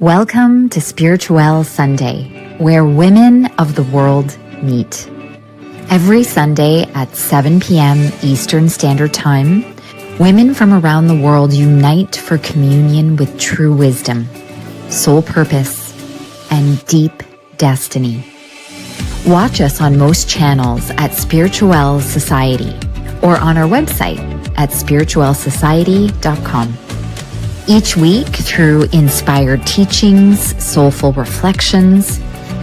Welcome to Spirituelle Sunday, where women of the world meet. Every Sunday at 7 p.m. Eastern Standard Time, women from around the world unite for communion with true wisdom, soul purpose, and deep destiny. Watch us on most channels at Spirituelle Society or on our website at spirituellesociety.com. Each week, through inspired teachings, soulful reflections,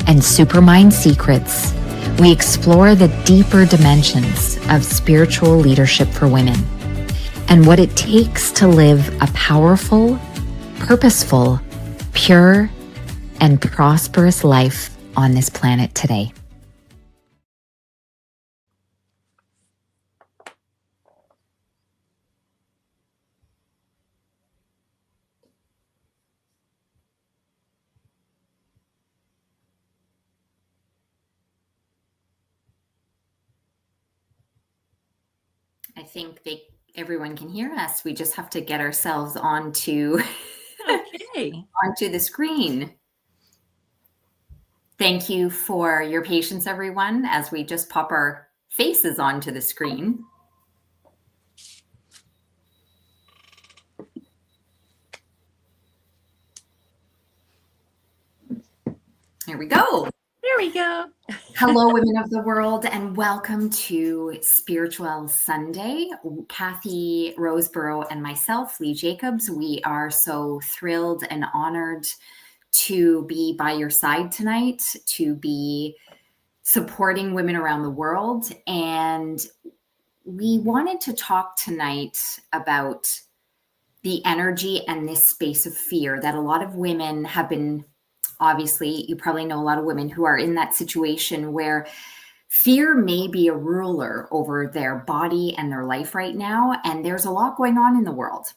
and supermind secrets, we explore the deeper dimensions of spiritual leadership for women and what it takes to live a powerful, purposeful, pure, and prosperous life on this planet today. I think everyone can hear us. We just have to get ourselves onto the screen. Thank you for your patience, everyone, as we just pop our faces onto the screen. Here we go. There we go. Hello, women of the world, and welcome to Spirituelle Sunday. Kathy Roseborough and myself, Lee Jacobs, we are so thrilled and honored to be by your side tonight, to be supporting women around the world. And we wanted to talk tonight about the energy and this space of fear that a lot of women have been. Obviously, you probably know a lot of women who are in that situation where fear may be a ruler over their body and their life right now. And there's a lot going on in the world.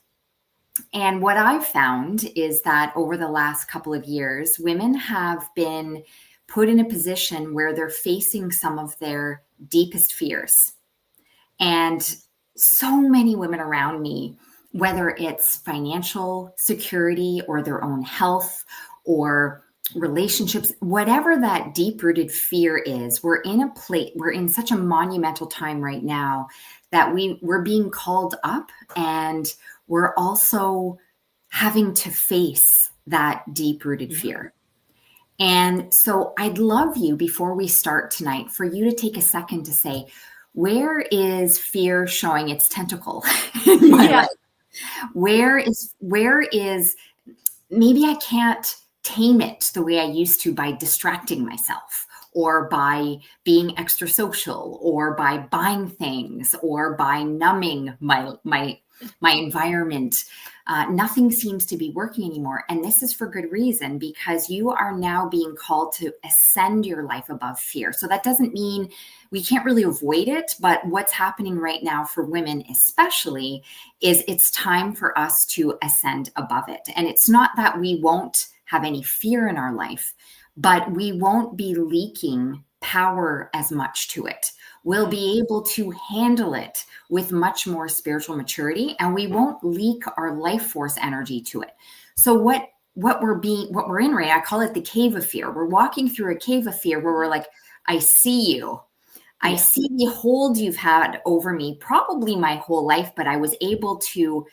And what I've found is that over the last couple of years, women have been put in a position where they're facing some of their deepest fears. And so many women around me, whether it's financial security or their own health or relationships, whatever that deep-rooted fear is, we're in such a monumental time right now that we're being called up, and we're also having to face that deep-rooted fear. And so I'd love you, before we start tonight, for you to take a second to say, where is fear showing its tentacle in my life? Where is maybe I can't tame it the way I used to by distracting myself or by being extra social or by buying things or by numbing my environment. Nothing seems to be working anymore. And this is for good reason, because you are now being called to ascend your life above fear. So that doesn't mean we can't really avoid it, but what's happening right now for women especially is it's time for us to ascend above it. And it's not that we won't have any fear in our life, but we won't be leaking power as much to it. We'll be able to handle it with much more spiritual maturity, and we won't leak our life force energy to it. So what we're in, right? I call it the cave of fear. We're walking through a cave of fear where we're like, I see you. I see the hold you've had over me probably my whole life, but I was able to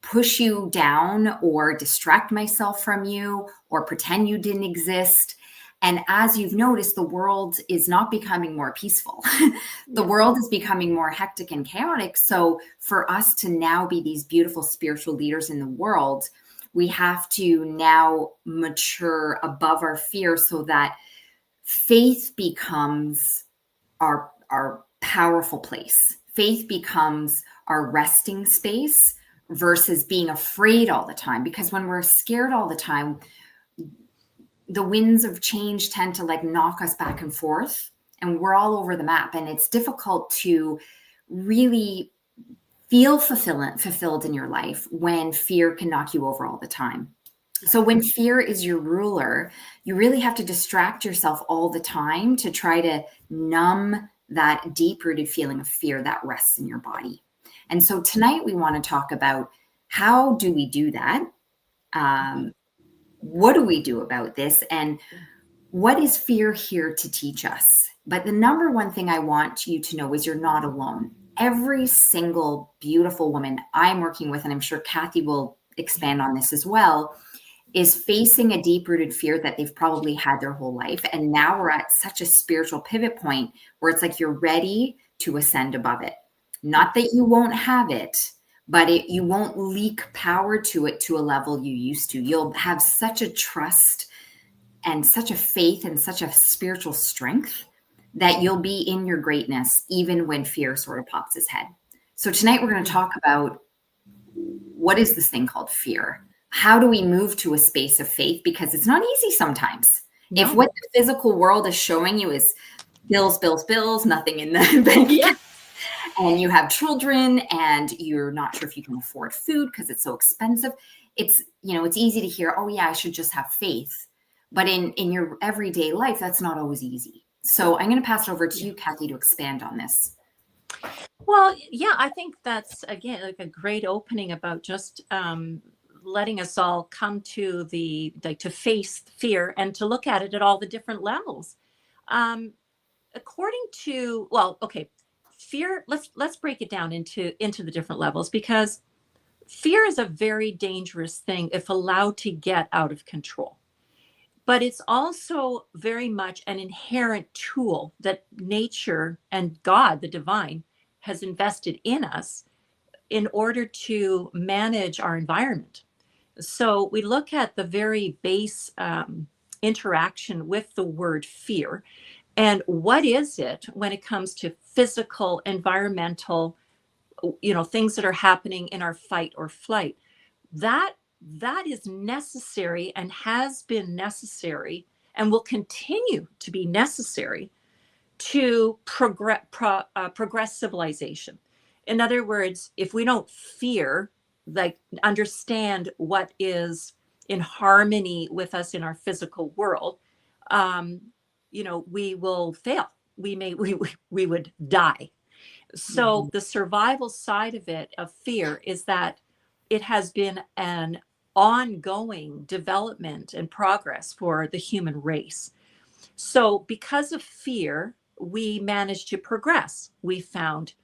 push you down or distract myself from you or pretend you didn't exist. And as you've noticed, the world is not becoming more peaceful. The world is becoming more hectic and chaotic. So for us to now be these beautiful spiritual leaders in the world, we have to now mature above our fear so that faith becomes our powerful place. Faith becomes our resting space versus being afraid all the time. Because when we're scared all the time, the winds of change tend to knock us back and forth, and we're all over the map. And it's difficult to really feel fulfilled in your life when fear can knock you over all the time. So when fear is your ruler, you really have to distract yourself all the time to try to numb that deep-rooted feeling of fear that rests in your body. And so tonight we want to talk about how do we do that? what do we do about this? And what is fear here to teach us? But the number one thing I want you to know is you're not alone. Every single beautiful woman I'm working with, and I'm sure Kathy will expand on this as well, is facing a deep-rooted fear that they've probably had their whole life. And now we're at such a spiritual pivot point where it's like you're ready to ascend above it. Not that you won't have it, but you won't leak power to it to a level you used to. You'll have such a trust and such a faith and such a spiritual strength that you'll be in your greatness even when fear sort of pops its head. So tonight we're going to talk about what is this thing called fear? How do we move to a space of faith? Because it's not easy sometimes. No. If what the physical world is showing you is bills, bills, bills, nothing in the bank account, and you have children and you're not sure if you can afford food because it's so expensive, it's easy to hear, oh yeah, I should just have faith. But in your everyday life, that's not always easy. So I'm going to pass it over to you, Kathy, to expand on this. Well, yeah, I think that's, again, like a great opening about just letting us all come to to face fear and to look at it at all the different levels. According to, well, okay, fear, let's break it down into the different levels, because fear is a very dangerous thing if allowed to get out of control. But it's also very much an inherent tool that nature and God, the divine, has invested in us in order to manage our environment. So we look at the very base interaction with the word fear. And what is it when it comes to physical, environmental, things that are happening in our fight or flight? That is necessary and has been necessary and will continue to be necessary to progress civilization. In other words, if we don't fear, like understand what is in harmony with us in our physical world, we will fail. We would die. So the survival side of it, of fear, is that it has been an ongoing development and progress for the human race. So because of fear, we managed to progress. We found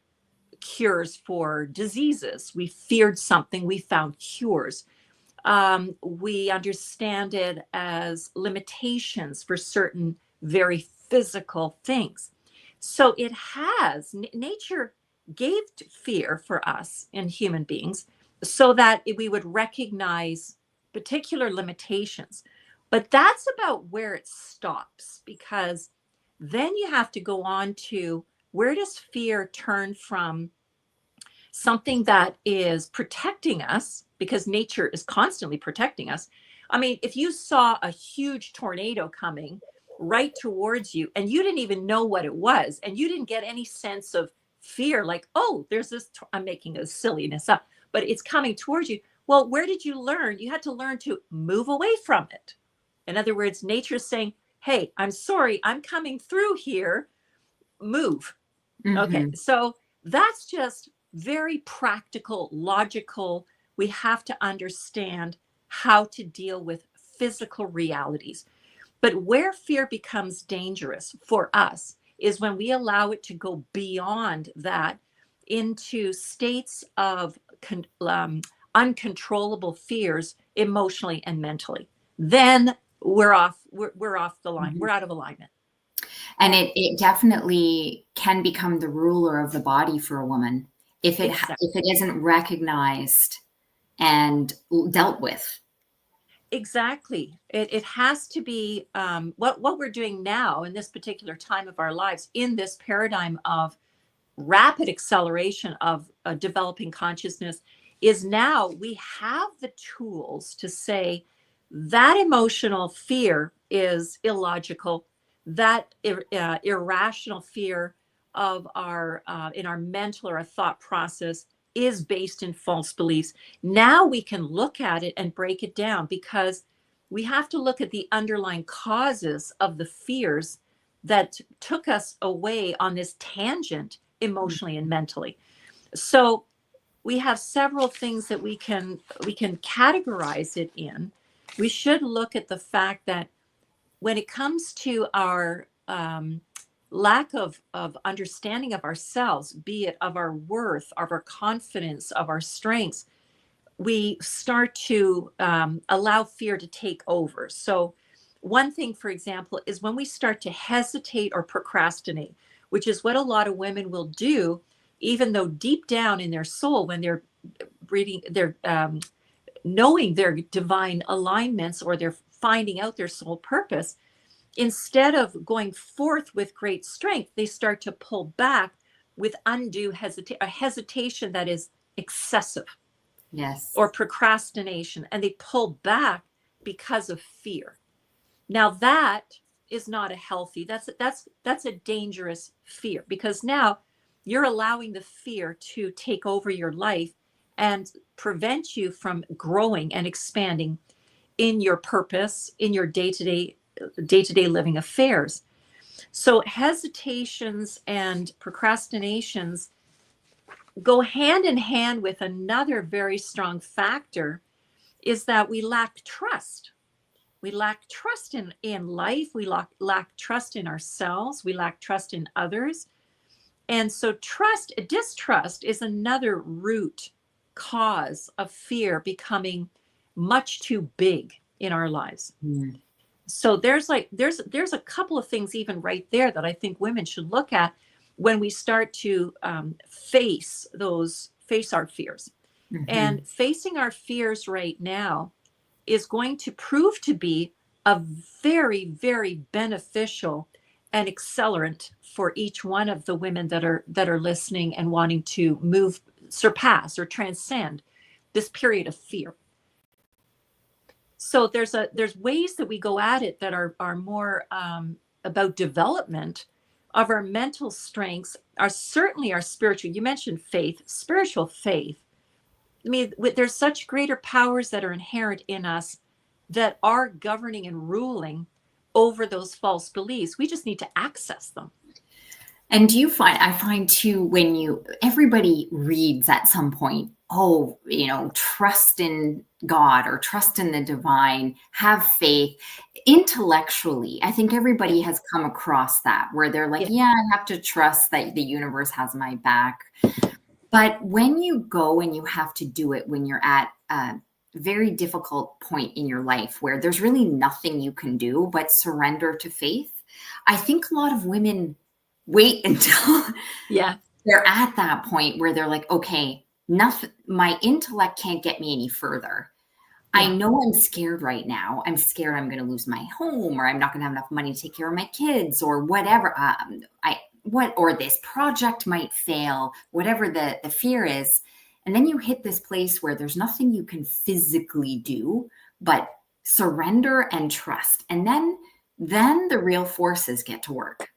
cures for diseases. We feared something, we found cures. We understand it as limitations for certain very physical things. So it has, nature gave fear for us in human beings so that we would recognize particular limitations. But that's about where it stops, because then you have to go on to, where does fear turn from something that is protecting us, because nature is constantly protecting us. I mean, if you saw a huge tornado coming right towards you and you didn't even know what it was, and you didn't get any sense of fear, like, oh, there's this, I'm making a silliness up, but it's coming towards you. Well, where did you learn? You had to learn to move away from it. In other words, nature's saying, hey, I'm sorry, I'm coming through here, move. Okay, so that's just very practical, logical. We have to understand how to deal with physical realities. But where fear becomes dangerous for us is when we allow it to go beyond that into states of uncontrollable fears emotionally and mentally. Then we're off the line. We're out of alignment. And it definitely can become the ruler of the body for a woman if it isn't recognized and dealt with. Exactly. It has to be what we're doing now in this particular time of our lives, in this paradigm of rapid acceleration of developing consciousness, is now we have the tools to say that emotional fear is illogical, that irrational fear of our in our mental or a thought process is based in false beliefs. Now we can look at it and break it down, because we have to look at the underlying causes of the fears that took us away on this tangent emotionally and mentally. So we have several things that we can categorize it in. we should look at the fact that when it comes to our lack of understanding of ourselves, be it of our worth, of our confidence, of our strengths, we start to allow fear to take over. So one thing, for example, is when we start to hesitate or procrastinate, which is what a lot of women will do, even though deep down in their soul, when they're reading, they're knowing their divine alignments, or they're finding out their soul purpose, instead of going forth with great strength, they start to pull back with undue hesitation that is excessive. Yes. Or procrastination, and they pull back because of fear. Now that is not a healthy, that's a dangerous fear, because now you're allowing the fear to take over your life and prevent you from growing and expanding in your purpose, in your day-to-day living affairs. So hesitations and procrastinations go hand in hand with another very strong factor, is that we lack trust. We lack trust in life. We lack trust in ourselves. We lack trust in others. And so distrust is another root cause of fear becoming much too big in our lives. Mm. So there's a couple of things even right there that I think women should look at when we start to face our fears. Mm-hmm. And facing our fears right now is going to prove to be a very, very beneficial and accelerant for each one of the women that are listening and wanting to surpass or transcend this period of fear. So there's ways that we go at it that are more about development of our mental strengths, are certainly our spiritual. You mentioned faith, spiritual faith. I mean, there's such greater powers that are inherent in us that are governing and ruling over those false beliefs. We just need to access them. And I find too, when everybody reads at some point, trust in God or trust in the divine, have faith. Intellectually, I think everybody has come across that, where they're like, yeah, I have to trust that the universe has my back. But when you go and you have to do it when you're at a very difficult point in your life where there's really nothing you can do but surrender to faith, I think a lot of women wait until they're at that point where they're like, okay, nothing, my intellect can't get me any further. I know I'm scared right now. I'm scared I'm going to lose my home, or I'm not going to have enough money to take care of my kids, or whatever. Or this project might fail, whatever the fear is. And then you hit this place where there's nothing you can physically do but surrender and trust. And then the real forces get to work.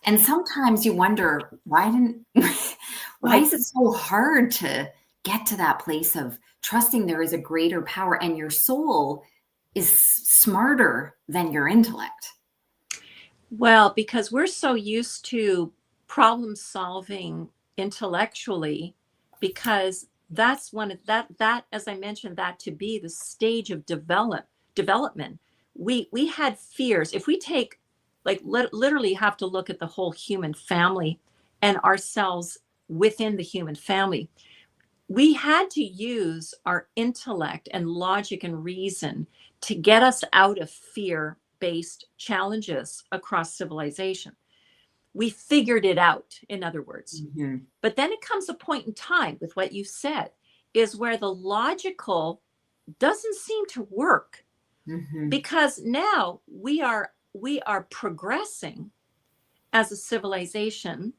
And sometimes you wonder, why is it so hard to get to that place of trusting there is a greater power and your soul is smarter than your intellect? Well, because we're so used to problem solving intellectually, because that's that, as I mentioned, that to be the stage of development. We had fears. If we take, literally have to look at the whole human family and ourselves within the human family. We had to use our intellect and logic and reason to get us out of fear-based challenges across civilization. We figured it out, in other words. Mm-hmm. But then it comes a point in time with what you said, is where the logical doesn't seem to work. Mm-hmm. Because now we are progressing as a civilization.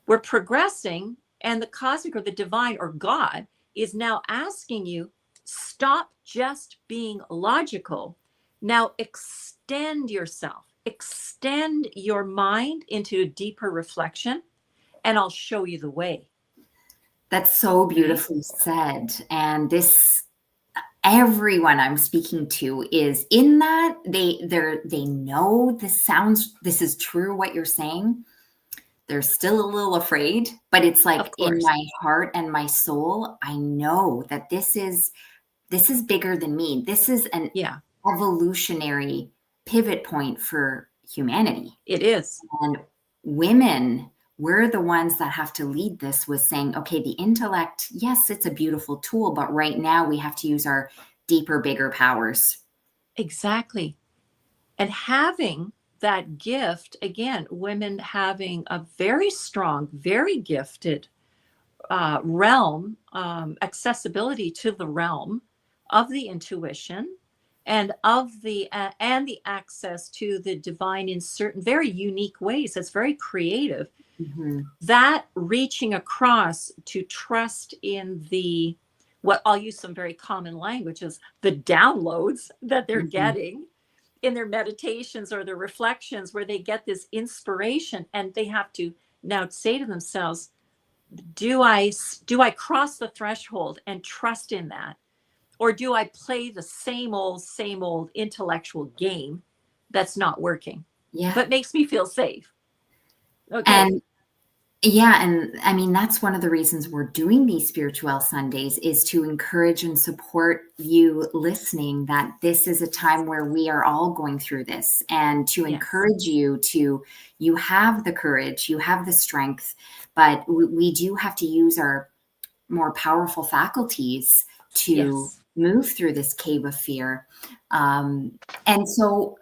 We're progressing, and the cosmic or the divine or God is now asking you, stop just being logical. Now extend yourself, extend your mind into a deeper reflection, and I'll show you the way. That's so beautifully said. And everyone I'm speaking to is in that they know this is true, what you're saying. They're still a little afraid, but it's like in my heart and my soul, I know that this is bigger than me. This is evolutionary pivot point for humanity. It is. And women, we're the ones that have to lead this with saying, okay, the intellect, yes, it's a beautiful tool, but right now we have to use our deeper, bigger powers. Exactly. And having that gift, again, women having a very strong, very gifted realm, accessibility to the realm of the intuition and of the access to the divine in certain very unique ways. It's very creative. Mm-hmm. That reaching across to trust in the, what I'll use some very common languages, the downloads that they're Mm-hmm. getting in their meditations or their reflections, where they get this inspiration and they have to now say to themselves, do I cross the threshold and trust in that, or do I play the same old intellectual game that's not working Yeah. but makes me feel safe? Okay. And yeah, and I mean, that's one of the reasons we're doing these Spiritual Sundays, is to encourage and support you listening, that this is a time where we are all going through this, and to Yes. encourage you have the courage, you have the strength, but we do have to use our more powerful faculties to Yes. move through this cave of fear. And so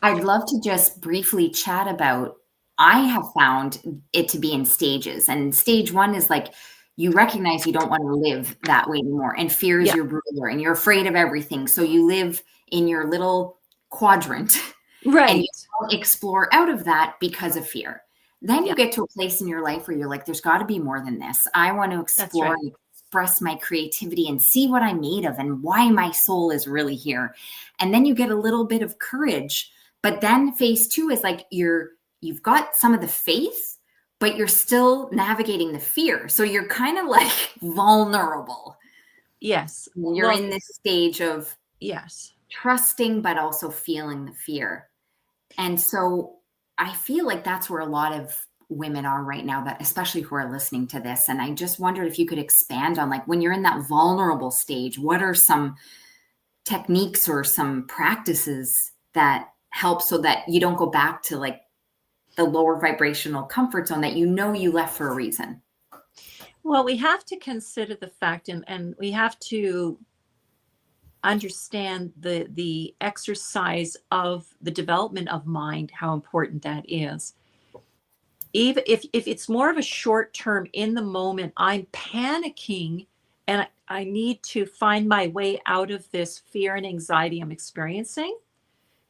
I'd love to just briefly chat about, I have found it to be in stages. And stage one is like, you recognize you don't want to live that way anymore. And fear is Yeah. your ruler and you're afraid of everything. So you live in your little quadrant and you Right. don't explore out of that because of fear. Then you Yeah. get to a place in your life where you're like, there's got to be more than this. I want to explore right. and express my creativity and see what I'm made of and why my soul is really here. And then you get a little bit of courage. But then phase two is like you've got some of the faith, but you're still navigating the fear. So you're kind of like vulnerable. Yes. You're in this stage of yes, trusting, but also feeling the fear. And so I feel like that's where a lot of women are right now, that especially who are listening to this. And I just wondered if you could expand on, like, when you're in that vulnerable stage, what are some techniques or some practices that help so that you don't go back to like the lower vibrational comfort zone that you know you left for a reason? Well, we have to consider the fact, and we have to understand the exercise of the development of mind, how important that is. Even if it's more of a short term, in the moment, I'm panicking and I need to find my way out of this fear and anxiety I'm experiencing,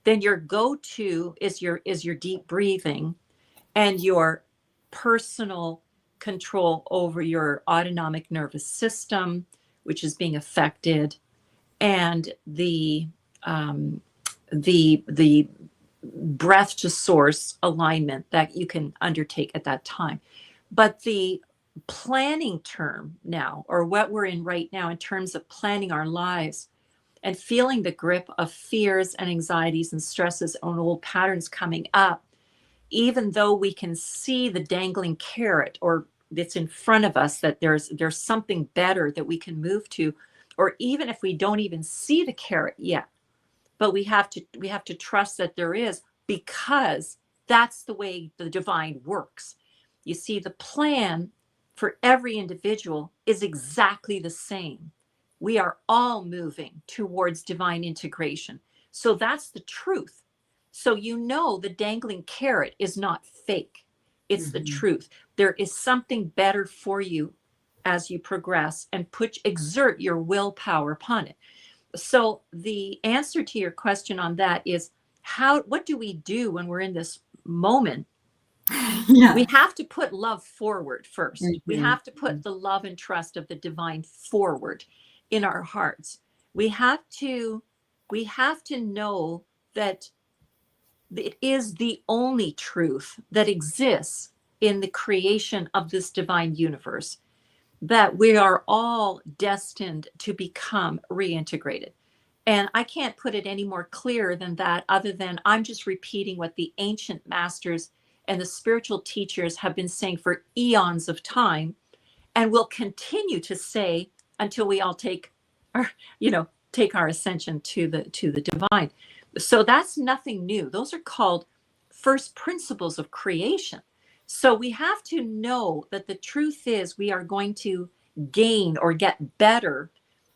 then your go-to is your deep breathing and your personal control over your autonomic nervous system, which is being affected, and the breath to source alignment that you can undertake at that time. But the planning term now, or what we're in right now in terms of planning our lives and feeling the grip of fears and anxieties and stresses and old patterns coming up, even though we can see the dangling carrot, or it's in front of us, that there's something better that we can move to, or even if we don't even see the carrot yet, but we have to trust that there is, because that's the way the divine works. You see, the plan for every individual is exactly the same. We are all moving towards divine integration. So that's the truth. So the dangling carrot is not fake. It's the truth. There is something better for you as you progress and exert your willpower upon it. So the answer to your question on that is, what do we do when we're in this moment? Yeah. We have to put love forward first. We Mm-hmm. have to put the love and trust of the divine forward in our hearts. We have to know that it is the only truth that exists in the creation of this divine universe, that we are all destined to become reintegrated. And I can't put it any more clear than that, other than I'm just repeating what the ancient masters and the spiritual teachers have been saying for eons of time, and will continue to say until we all take our, take our ascension to the divine. So that's nothing new. Those are called first principles of creation. So we have to know that the truth is we are going to gain or get better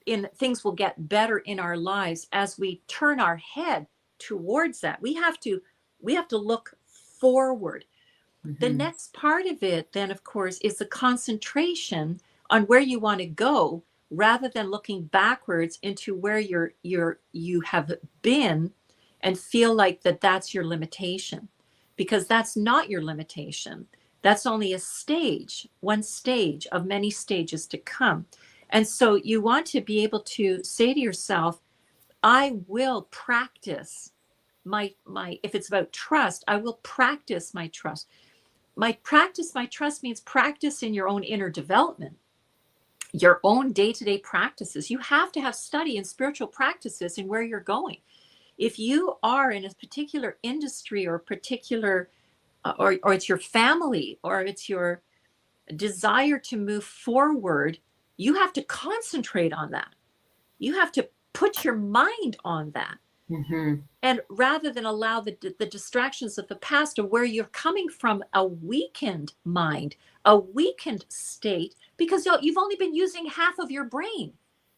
in things, will get better in our lives as we turn our head towards that. We have to look forward. The next part of it then, of course, is the concentration on where you want to go rather than looking backwards into where you have been and feel like that's your limitation, because that's not your limitation. That's only a stage, one stage of many stages to come. And so you want to be able to say to yourself, I will practice my if it's about trust, I will practice my trust. My trust means practice in your own inner development, your own day-to-day practices. You have to have study and spiritual practices in where you're going. If you are in a particular industry or particular, or it's your family, or it's your desire to move forward, you have to concentrate on that. You have to put your mind on that. And rather than allow the distractions of the past of where you're coming from, a weakened mind, a weakened state, because you've only been using half of your brain.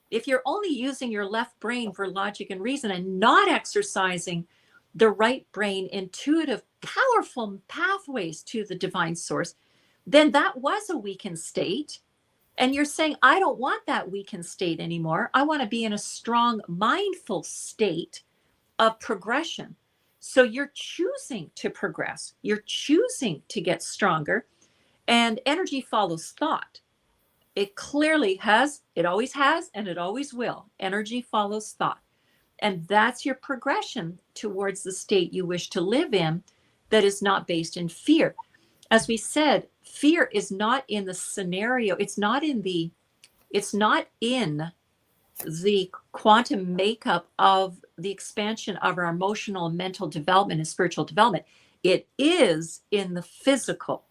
If you're only using your left brain for logic and reason and not exercising the right brain, intuitive, powerful pathways to the divine source, then that was a weakened state. And you're saying, I don't want that weakened state anymore. I want to be in a strong, mindful state of progression. So you're choosing to progress. You're choosing to get stronger. And energy follows thought. It clearly has, it always has, and it always will. Energy follows thought. And that's your progression towards the state you wish to live in that is not based in fear. As we said, fear is not in the scenario. It's not in the quantum makeup of the expansion of our emotional and mental development and spiritual development. It is in the physical.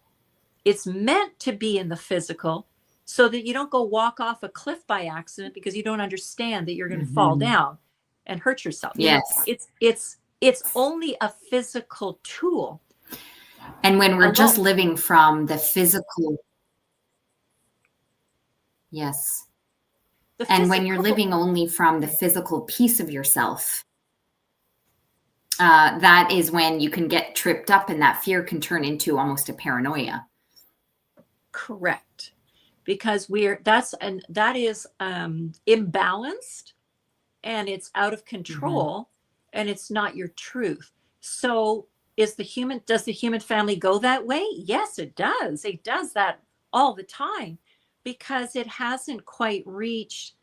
It's meant to be in the physical so that you don't go walk off a cliff by accident because you don't understand that you're going to fall down and hurt yourself. Yes. It's only a physical tool. And when we're just living from the physical, yes. And when you're living only from the physical piece of yourself, that is when you can get tripped up and that fear can turn into almost a paranoia. Correct. Because that is imbalanced and it's out of control and it's not your truth. So does the human family go that way? Yes, it does. It does that all the time because it hasn't quite reached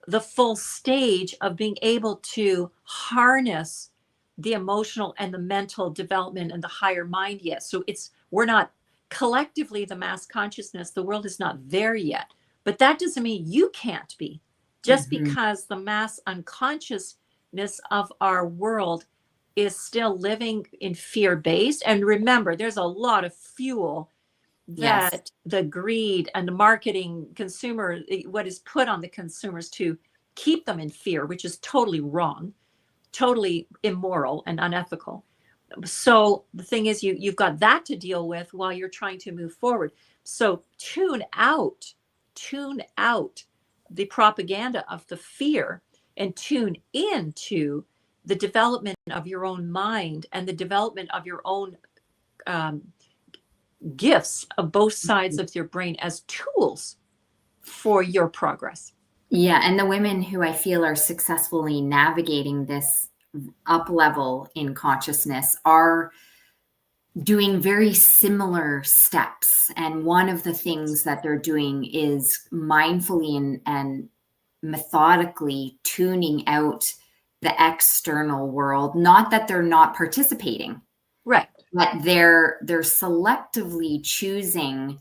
the full stage of being able to harness the emotional and the mental development and the higher mind yet. So we're not collectively, the mass consciousness, the world is not there yet. But that doesn't mean you can't be. Just because the mass unconsciousness of our world is still living in fear-based. And remember, there's a lot of fuel that the greed and the marketing consumer, what is put on the consumers to keep them in fear, which is totally wrong, totally immoral and unethical. So the thing is, you've got that to deal with while you're trying to move forward. So tune out the propaganda of the fear and tune into the development of your own mind and the development of your own gifts of both sides of your brain as tools for your progress. Yeah. And the women who I feel are successfully navigating this up level in consciousness are doing very similar steps. And one of the things that they're doing is mindfully and methodically tuning out the external world. Not that they're not participating. Right. But they're selectively choosing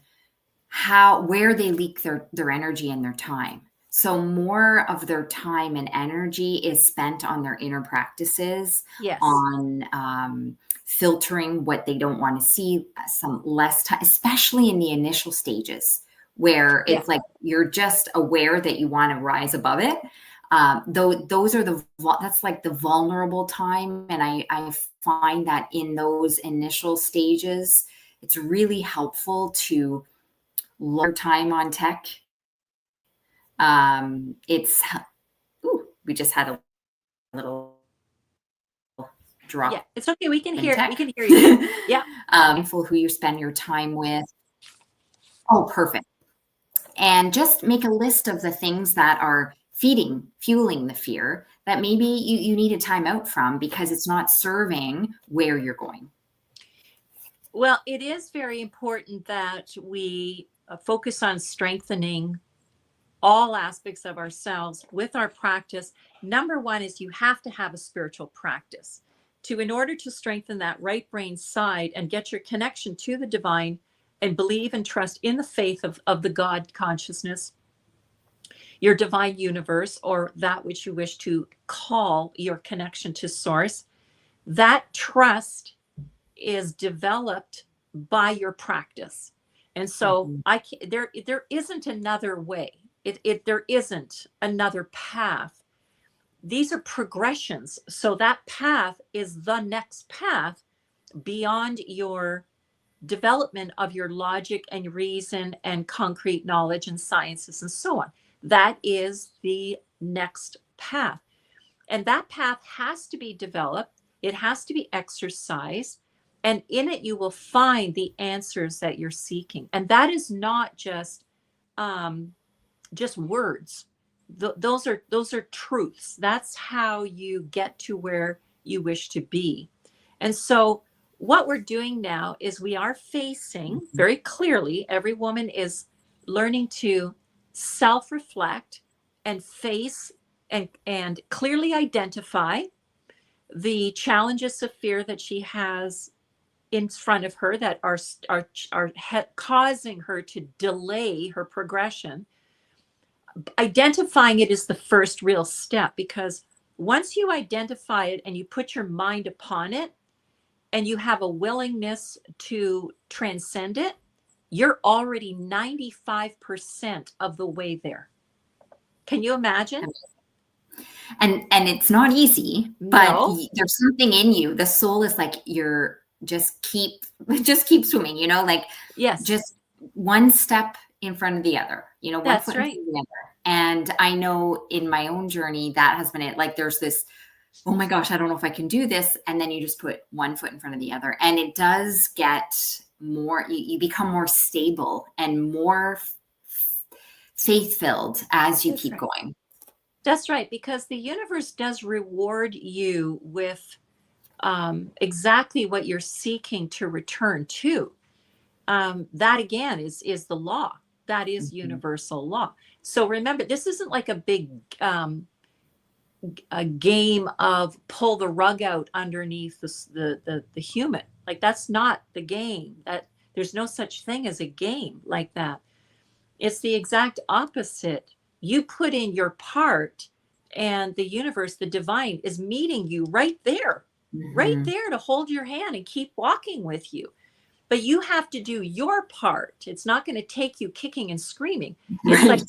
where they leak their energy and their time. So more of their time and energy is spent on their inner practices, on filtering what they don't want to see, some less time, especially in the initial stages where it's like you're just aware that you want to rise above it. Those are that's like the vulnerable time. And I find that in those initial stages, it's really helpful to lower time on tech. It's, we just had a little drop. Yeah, it's okay. We can hear you. Yeah. Mindful who you spend your time with. Oh, perfect. And just make a list of the things that are fueling the fear that maybe you need a time out from because it's not serving where you're going. Well, it is very important that we focus on strengthening all aspects of ourselves with our practice. Number one is you have to have a spiritual practice in order to strengthen that right brain side and get your connection to the divine and believe and trust in the faith of the God consciousness, your divine universe, or that which you wish to call your connection to source. That trust is developed by your practice. And so there isn't another way. There isn't another path. These are progressions. So that path is the next path beyond your development of your logic and reason and concrete knowledge and sciences and so on. That is the next path. And that path has to be developed. It has to be exercised. And in it, you will find the answers that you're seeking. And that is not just words. Those are truths. That's how you get to where you wish to be. And so what we're doing now is we are facing very clearly, every woman is learning to self-reflect and face and clearly identify the challenges of fear that she has in front of her that are causing her to delay her progression. Identifying it is the first real step, because once you identify it and you put your mind upon it and you have a willingness to transcend it, you're already 95% of the way there. Can you imagine? And it's not easy, but there's something in you. The soul is like, just keep swimming, like, yes, just one step in front of the other, one that's foot right. in front of the other. And I know in my own journey, that has been it. Like, there's this, oh my gosh, I don't know if I can do this. And then you just put one foot in front of the other. And it does get more, you become more stable and more faith-filled as you keep going. That's right. Because the universe does reward you with exactly what you're seeking to return to. That again is the law. That is universal law. So remember, this isn't like a big a game of pull the rug out underneath the human. Like, that's not the game. That there's no such thing as a game like that. It's the exact opposite. You put in your part, and the universe, the divine, is meeting you right there to hold your hand and keep walking with you. But you have to do your part. It's not going to take you kicking and screaming. It's like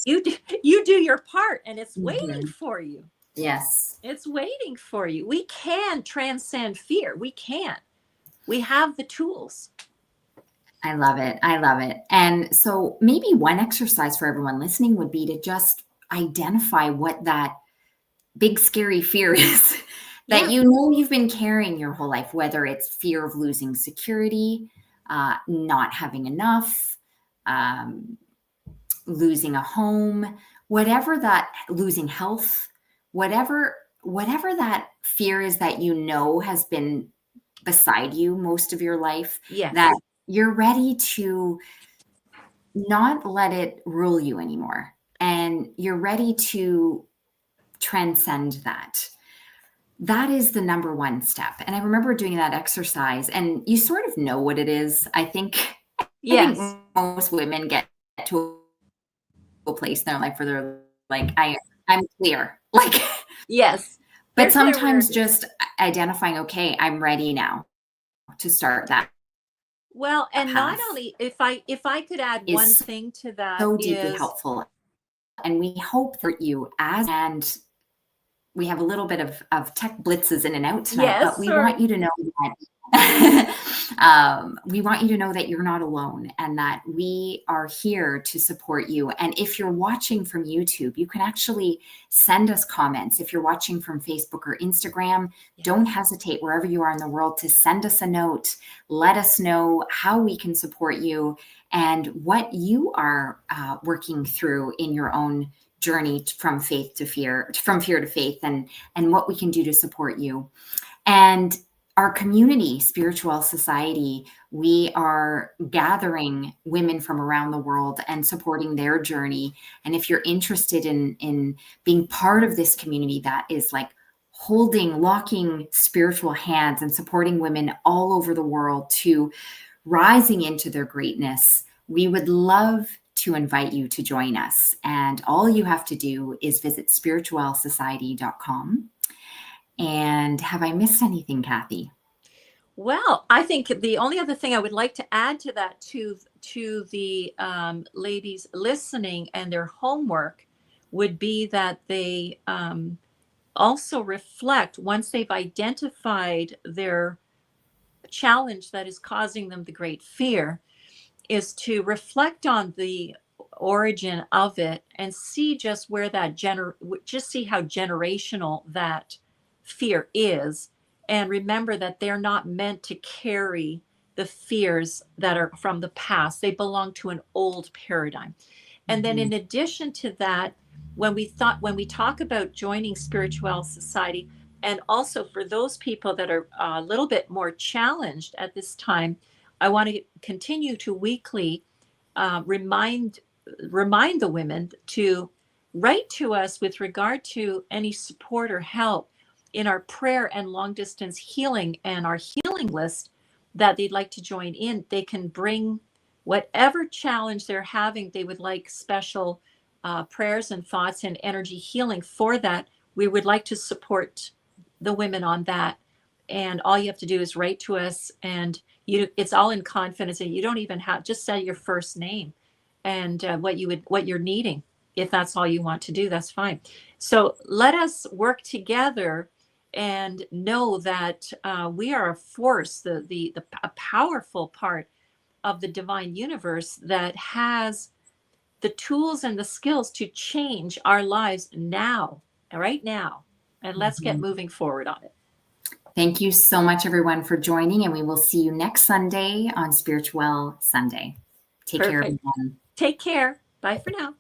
you do your part, and it's waiting for you. Yes. It's waiting for you. We can transcend fear. We can. We have the tools. I love it. I love it. And so maybe one exercise for everyone listening would be to just identify what that big scary fear is that you've been carrying your whole life, whether it's fear of losing security, not having enough, losing a home, whatever that, losing health, whatever that fear is that has been beside you most of your life, that you're ready to not let it rule you anymore. And you're ready to transcend that. That is the number one step. And I remember doing that exercise, and you sort of know what it is. I think most women get to a place in their life where they're like, I'm clear. Like, yes. But sometimes just identifying, okay, I'm ready now to start that. Well, and not only, if I could add one thing to that, so deeply helpful. And we hope that you and we have a little bit of tech blitzes in and out tonight, but Yes, we sorry. want you to know that we want you to know that you're not alone and that we are here to support you. And if you're watching from YouTube, you can actually send us comments. If you're watching from Facebook or Instagram, don't hesitate wherever you are in the world to send us a note. Let us know how we can support you and what you are working through in your own journey from faith to fear, from fear to faith, and what we can do to support you. And our community, Spiritual Society, we are gathering women from around the world and supporting their journey. And if you're interested in being part of this community that is like locking spiritual hands and supporting women all over the world to rising into their greatness, we would love to invite you to join us. And all you have to do is visit spiritualsociety.com. And have I missed anything, Kathy? Well, I think the only other thing I would like to add to that, to the ladies listening and their homework, would be that they also reflect, once they've identified their challenge that is causing them the great fear, is to reflect on the origin of it and see just where that just see how generational that fear is, and remember that they're not meant to carry the fears that are from the past. They belong to an old paradigm. And then in addition to that, when we talk about joining Spiritual Society, and also for those people that are a little bit more challenged at this time, I want to continue to weekly remind the women to write to us with regard to any support or help in our prayer and long distance healing and our healing list that they'd like to join in. They can bring whatever challenge they're having, they would like special prayers and thoughts and energy healing for that. We would like to support the women on that. And all you have to do is write to us, and it's all in confidence, and you don't even have, just say your first name and what you're needing. If that's all you want to do, that's fine. So let us work together and know that we are a force, a powerful part of the divine universe that has the tools and the skills to change our lives now, right now. And let's get moving forward on it. Thank you so much, everyone, for joining, and we will see you next Sunday on Spiritual Sunday. Take care, everyone. Take care. Bye for now.